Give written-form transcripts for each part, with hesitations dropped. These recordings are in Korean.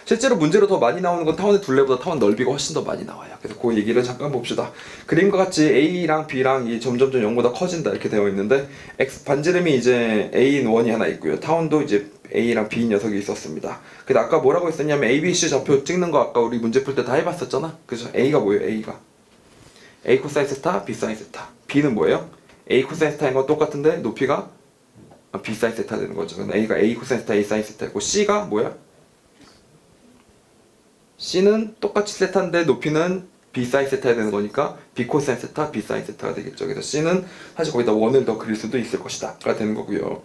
실제로 문제로 더 많이 나오는 건 타원의 둘레보다 타원 넓이가 훨씬 더 많이 나와요. 그래서 그 얘기를 잠깐 봅시다. 그림과 같이 A랑 B랑 이 점점점 0보다 커진다 이렇게 되어 있는데 반지름이 이제 A인 원이 하나 있고요. 타원도 이제 A랑 B인 녀석이 있었습니다. 근데 아까 뭐라고 했었냐면 A, B, C 좌표 찍는 거 아까 우리 문제 풀 때 다 해봤었잖아. 그죠? A가 뭐예요? A가 A 코사인 세타, B 사인 세타. B는 뭐예요? A 코사인 세타인 건 똑같은데 높이가 B 사인 세타 되는 거죠. 그럼 A가 A 코사인 세타, A 사인 세타고 C가 뭐야? C는 똑같이 세타인데 높이는 B 사인 세타야 되는 거니까 B 코사인 세타, B 사인 세타가 되겠죠. 그래서 C는 사실 거기다 원을 더 그릴 수도 있을 것이다 가 되는 거고요.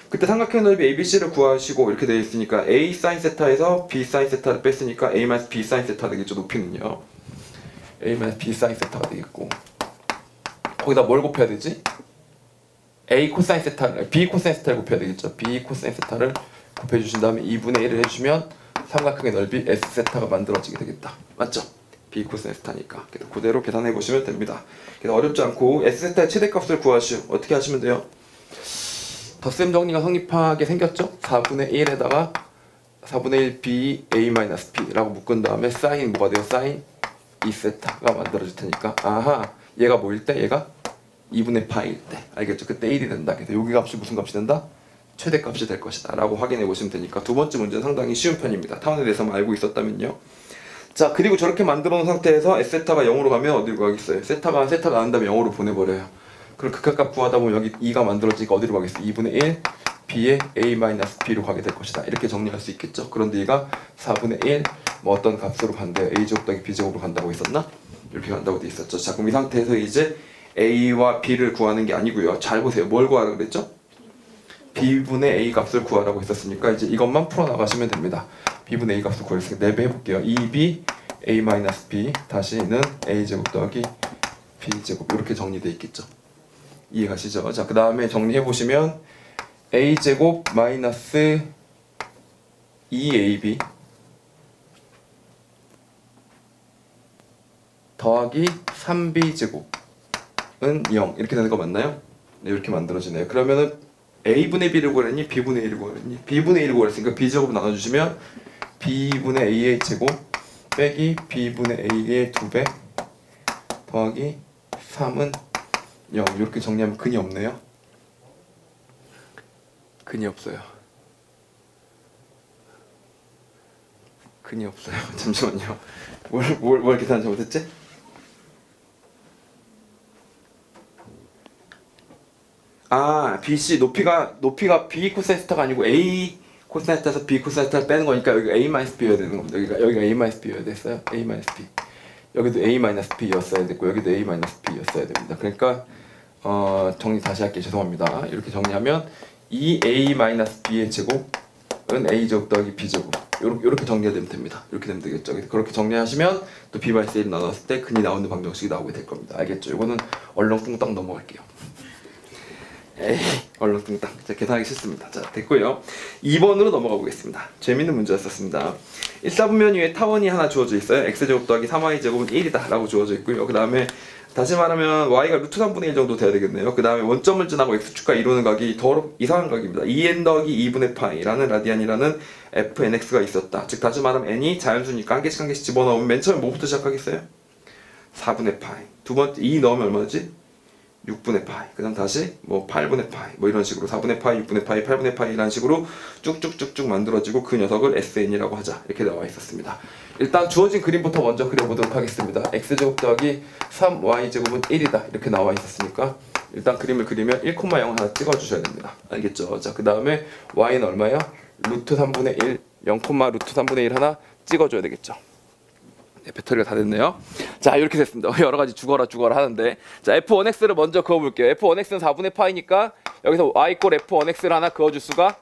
그때 삼각형 넓이 ABC를 구하시고 이렇게 되어 있으니까 A 사인 세타에서 B 사인 세타를 뺐으니까 A 마이너스 B 사인 세타 되겠죠. 높이는요. A 마이너스 B 사인 세타가 되겠고 거기다 뭘 곱해야 되지? A 코사인 세타를 B 코사인 세타를 곱해야 되겠죠. B 코사인 세타를 곱해주신 다음에 2분의 1을 해주면 삼각형의 넓이 S 세타가 만들어지게 되겠다. 맞죠? B 코사인 세타니까. 그래서 그대로 계산해 보시면 됩니다. 그래서 어렵지 않고 S 세타의 최대값을 구하시오. 어떻게 하시면 돼요? 덧셈 정리가 성립하게 생겼죠? 4분의 1에다가 4분의 1 B A-B라고 묶은 다음에 사인 뭐가 돼요? 사인 2세타가 만들어질 테니까 아하 얘가 뭐일 때? 얘가 2분의 파일 때 알겠죠? 그때 1이 된다. 그래서 여기 값이 무슨 값이 된다? 최대값이 될 것이다 라고 확인해 보시면 되니까 두 번째 문제는 상당히 쉬운 편입니다. 타원에 대해서만 알고 있었다면요. 자 그리고 저렇게 만들어 놓은 상태에서 S세타가 0으로 가면 어디로 가겠어요? 세타가 안 다면 0으로 보내버려요. 그럼 극한값 구하다 보면 여기 2가 만들어지니까 어디로 가겠어요? 2분의 1 B의 A-B로 가게 될 것이다. 이렇게 정리할 수 있겠죠. 그런데 얘가 4분의 1 뭐 어떤 값으로 간대요. A제곱 더하기 B제곱으로 간다고 했었나? 이렇게 간다고 돼 있었죠. 자 그럼 이 상태에서 이제 A와 B를 구하는 게 아니고요. 잘 보세요. 뭘 구하라고 그랬죠? B분의 A 값을 구하라고 했었으니까 이제 이것만 풀어나가시면 됩니다. B분의 A 값을 구했으니까 4배 해볼게요. 2B A-B 다시는 A제곱 더하기 B제곱 이렇게 정리되어 있겠죠. 이해가시죠? 자 그 다음에 정리해보시면 A제곱 마이너스 2AB 더하기 3B제곱은 0 이렇게 되는 거 맞나요? 네, 이렇게 만들어지네요. 그러면은 A분의 B를 구했니? B분의 A를 구했니? B분의 A를 구했으니까 B제곱 나눠주시면 B분의 A의 제곱 빼기 B분의 A의 2배 더하기 3은 0 이렇게 정리하면 근이 없네요. 근이 없어요. 근이 없어요. 잠시만요. 뭘 계산 잘못했지? 아, BC 높이가 B 코사인 세타가 아니고 A 코사인 세타에서 B 코사인 세타를 빼는 거니까 여기가 A-B여야 되는 겁니다. 여기가 A-B여야 됐어요. A-B. 여기도 A-B였어야 됐고 여기도 A-B였어야 됩니다. 그러니까 정리 다시 할게요. 죄송합니다. 이렇게 정리하면 2A-B의 제곱은 A제곱 더하기 B제곱 이렇게 정리가 되면 됩니다. 이렇게 되면 되겠죠. 그렇게 정리하시면 또 B/C를 나눴을 때 근이 나오는 방정식이 나오게 될 겁니다. 알겠죠? 이거는 얼렁뚱땅 넘어갈게요. 에이 얼렁뚱땅. 자 계산하기 싫습니다. 자 됐고요. 2번으로 넘어가 보겠습니다. 재밌는 문제였었습니다. 1사분면 위에 타원이 하나 주어져 있어요. x제곱 더하기 3y제곱은 1이다 라고 주어져 있고요. 그 다음에 다시 말하면 y가 루트 3분의 1 정도 돼야 되겠네요. 그 다음에 원점을 지나고 x축과 이루는 각이 더럽 이상한 각입니다. 2n 더하기 2분의 파이라는 라디안이라는 fnx가 있었다. 즉 다시 말하면 n이 자연수니까 한 개씩 한 개씩 집어넣으면 맨 처음에 뭐부터 시작하겠어요? 4분의 파이. 두 번째 2 넣으면 얼마지? 6분의 파이. 그 다음 다시 뭐 8분의 파이 뭐 이런 식으로 4분의 파이, 6분의 파이, 8분의 파이 이런 식으로 쭉쭉쭉쭉 만들어지고 그 녀석을 SN이라고 하자 이렇게 나와 있었습니다. 일단 주어진 그림부터 먼저 그려보도록 하겠습니다. x제곱 더하기 3y제곱은 1이다 이렇게 나와 있었으니까 일단 그림을 그리면 1,0 하나 찍어주셔야 됩니다. 알겠죠? 자 그 다음에 y는 얼마예요? 루트 3분의 1 0, 루트 3분의 1 하나 찍어줘야 되겠죠. 네, 배터리가 다 됐네요. 자 이렇게 됐습니다. 여러가지 죽어라 하는데 자 f1x를 먼저 그어볼게요. f1x는 4분의 파이니까 여기서 y 꼴 f1x를 하나 그어줄 수가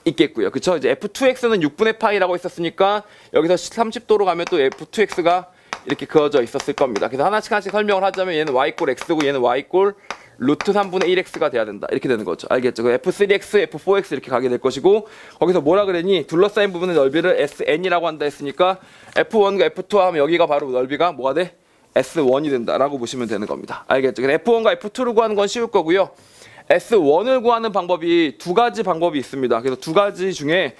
있겠고요. 그쵸? 이제 f2x는 6분의 파이라고 했었으니까 여기서 30도로 가면 또 f2x가 이렇게 그어져 있었을 겁니다. 그래서 하나씩 설명을 하자면 얘는 y 꼴 x고 얘는 y 꼴 루트 3분의 1x가 돼야 된다. 이렇게 되는 거죠. 알겠죠? f3x, f4x 이렇게 가게 될 것이고 거기서 뭐라 그랬니? 둘러싸인 부분의 넓이를 sn이라고 한다 했으니까 f1과 f2 하면 여기가 바로 넓이가 뭐가 돼? s1이 된다라고 보시면 되는 겁니다. 알겠죠? f1과 f2를 구하는 건 쉬울 거고요. S1을 구하는 방법이 두 가지 방법이 있습니다. 그래서 두 가지 중에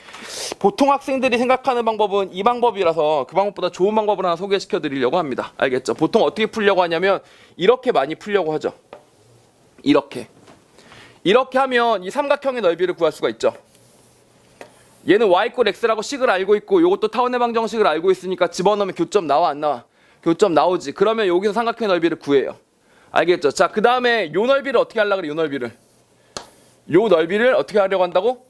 보통 학생들이 생각하는 방법은 이 방법이라서 그 방법보다 좋은 방법을 하나 소개시켜 드리려고 합니다. 알겠죠? 보통 어떻게 풀려고 하냐면 이렇게 많이 풀려고 하죠. 이렇게 하면 이 삼각형의 넓이를 구할 수가 있죠. 얘는 y = x라고 식을 알고 있고 요것도 타원의 방정식을 알고 있으니까 집어넣으면 교점 나와 안 나와? 교점 나오지. 그러면 여기서 삼각형의 넓이를 구해요. 알겠죠? 자, 그 다음에 요 넓이를 어떻게 하려고 그래? 요 넓이를 어떻게 하려고 한다고?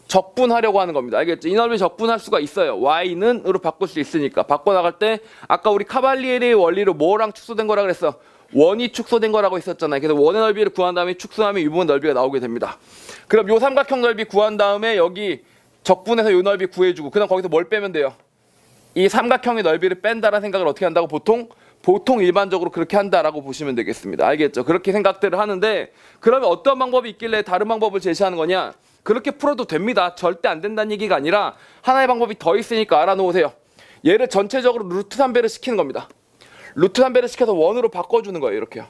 적분하려고 하는 겁니다. 알겠죠? 이 넓이 적분할 수가 있어요. y는으로 바꿀 수 있으니까. 바꿔나갈 때 아까 우리 카발리에리의 원리로 뭐랑 축소된 거라 그랬어? 원이 축소된 거라고 했었잖아요. 그래서 원의 넓이를 구한 다음에 축소하면 이 부분 넓이가 나오게 됩니다. 그럼 요 삼각형 넓이 구한 다음에 여기 적분해서 요 넓이 구해주고 그다음 거기서 뭘 빼면 돼요? 이 삼각형의 넓이를 뺀다라는 생각을 어떻게 한다고? 보통 일반적으로 그렇게 한다라고 보시면 되겠습니다. 알겠죠? 그렇게 생각들을 하는데 그러면 어떤 방법이 있길래 다른 방법을 제시하는 거냐? 그렇게 풀어도 됩니다. 절대 안 된다는 얘기가 아니라 하나의 방법이 더 있으니까 알아놓으세요. 얘를 전체적으로 루트 3배를 시키는 겁니다. 루트 3배를 시켜서 원으로 바꿔주는 거예요. 이렇게요.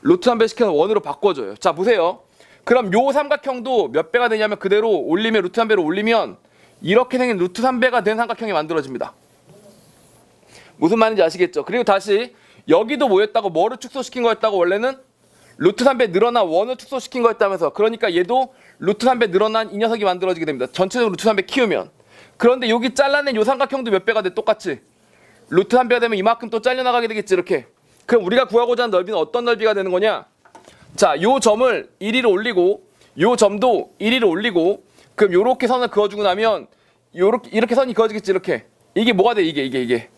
루트 3배 시켜서 원으로 바꿔줘요. 자, 보세요. 그럼 요 삼각형도 몇 배가 되냐면 그대로 올리면 루트 3배로 올리면 이렇게 생긴 루트 3배가 된 삼각형이 만들어집니다. 무슨 말인지 아시겠죠? 그리고 다시 여기도 뭐였다고? 뭐를 축소시킨 거였다고? 원래는 루트 3배 늘어난 원을 축소시킨 거였다면서. 그러니까 얘도 루트 3배 늘어난 이 녀석이 만들어지게 됩니다. 전체적으로 루트 3배 키우면. 그런데 여기 잘라낸 요 삼각형도 몇 배가 돼? 똑같이. 루트 3배가 되면 이만큼 또 잘려나가게 되겠지. 이렇게. 그럼 우리가 구하고자 하는 넓이는 어떤 넓이가 되는 거냐? 자, 요 점을 1위로 올리고 요 점도 1위로 올리고 그럼 요렇게 선을 그어주고 나면 이렇게 선이 그어지겠지. 이렇게. 이게 뭐가 돼? 이게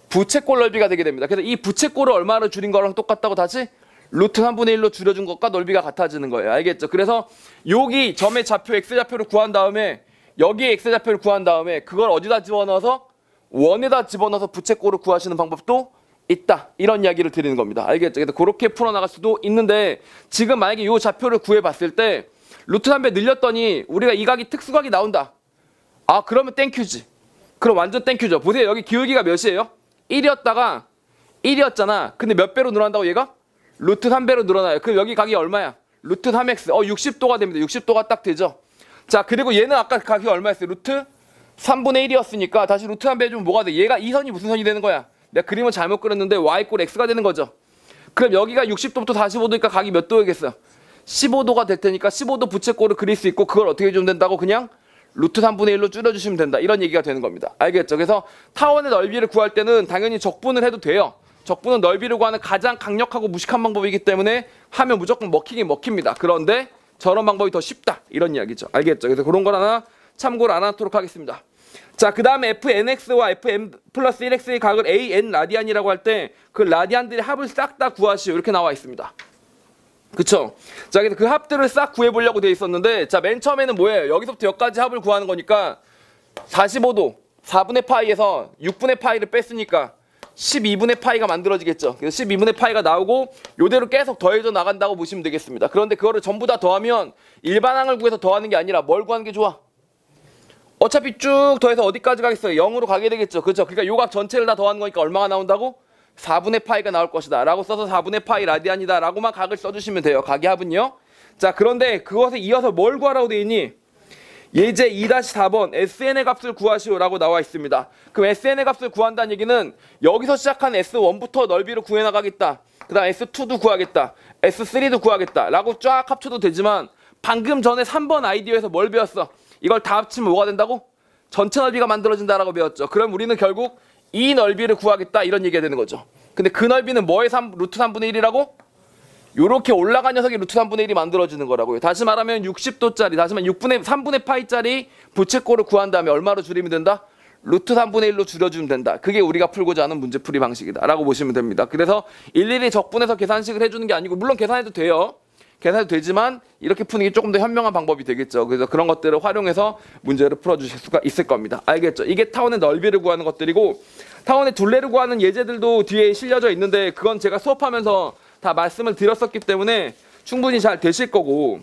부채꼴 넓이가 되게 됩니다. 그래서 이 부채꼴을 얼마로 줄인 거랑 똑같다고 다시 루트 3분의 1로 줄여준 것과 넓이가 같아지는 거예요. 알겠죠? 그래서 여기 점의 좌표 x좌표를 구한 다음에 여기에 x좌표를 구한 다음에 그걸 어디다 집어넣어서 원에다 집어넣어서 부채꼴을 구하시는 방법도 있다. 이런 이야기를 드리는 겁니다. 알겠죠? 그래서 그렇게 풀어나갈 수도 있는데 지금 만약에 이 좌표를 구해봤을 때 루트 3배 늘렸더니 우리가 이 각이 특수각이 나온다. 아, 그러면 땡큐지. 그럼 완전 땡큐죠. 보세요. 여기 기울기가 몇이에요? 1이었다가 1이었잖아. 근데 몇 배로 늘어난다고 얘가? 루트 3배로 늘어나요. 그럼 여기 각이 얼마야? 루트 3x. 60도가 됩니다. 60도가 딱 되죠. 자, 그리고 얘는 아까 각이 얼마였어요? 루트 3분의 1이었으니까 다시 루트 3배 해주면 뭐가 돼? 얘가 이 선이 무슨 선이 되는 거야? 내가 그림을 잘못 그렸는데 y = x가 되는 거죠. 그럼 여기가 60도부터 45도니까 각이 몇 도겠어요? 15도가 될 테니까 15도 부채꼴을 그릴 수 있고 그걸 어떻게 해주면 된다고? 그냥 루트 3분의 1로 줄여주시면 된다. 이런 얘기가 되는 겁니다. 알겠죠? 그래서 타원의 넓이를 구할 때는 당연히 적분을 해도 돼요. 적분은 넓이를 구하는 가장 강력하고 무식한 방법이기 때문에 하면 무조건 먹히긴 먹힙니다. 그런데 저런 방법이 더 쉽다. 이런 이야기죠. 알겠죠? 그래서 그런 걸 하나 참고를 안 하도록 하겠습니다. 자, 그 다음에 fnx와 fm 플러스 1x의 각을 an 라디안이라고 할 때 그 라디안들의 합을 싹 다 구하시오. 이렇게 나와 있습니다. 그쵸? 자, 그래서 그 합들을 싹 구해보려고 돼 있었는데 자, 맨 처음에는 뭐예요? 여기서부터 여기까지 합을 구하는 거니까 45도 4분의 파이에서 6분의 파이를 뺐으니까 12분의 파이가 만들어지겠죠. 그래서 12분의 파이가 나오고 요대로 계속 더해져 나간다고 보시면 되겠습니다. 그런데 그거를 전부 다 더하면 일반항을 구해서 더하는 게 아니라 뭘 구하는 게 좋아? 어차피 쭉 더해서 어디까지 가겠어요? 0으로 가게 되겠죠. 그렇죠? 그러니까 요각 전체를 다 더하는 거니까 얼마가 나온다고? 4분의 파이가 나올 것이다 라고 써서 4분의 파이 라디안이다 라고만 각을 써주시면 돼요. 각의 합은요. 자, 그런데 그것에 이어서 뭘 구하라고 되어 있니? 예제 2-4번 SN의 값을 구하시오 라고 나와 있습니다. 그럼 SN의 값을 구한다는 얘기는 여기서 시작한 S1부터 넓이를 구해나가겠다. 그 다음 S2도 구하겠다. S3도 구하겠다 라고 쫙 합쳐도 되지만 방금 전에 3번 아이디어에서 뭘 배웠어? 이걸 다 합치면 뭐가 된다고? 전체 넓이가 만들어진다라고 배웠죠. 그럼 우리는 결국 이 넓이를 구하겠다 이런 얘기가 되는 거죠. 근데 그 넓이는 뭐의 루트 3분의 1이라고? 요렇게 올라간 녀석이 루트 3분의 1이 만들어지는 거라고요. 다시 말하면 60도짜리, 다시 말하면 3분의 파이짜리 부채꼴을 구한 다음에 얼마로 줄이면 된다? 루트 3분의 1로 줄여주면 된다. 그게 우리가 풀고자 하는 문제풀이 방식이다 라고 보시면 됩니다. 그래서 일일이 적분해서 계산식을 해주는 게 아니고 물론 계산해도 돼요. 계산해도 되지만 이렇게 푸는 게 조금 더 현명한 방법이 되겠죠. 그래서 그런 것들을 활용해서 문제를 풀어주실 수가 있을 겁니다. 알겠죠? 이게 타원의 넓이를 구하는 것들이고 타원의 둘레를 구하는 예제들도 뒤에 실려져 있는데 그건 제가 수업하면서 다 말씀을 드렸었기 때문에 충분히 잘 되실 거고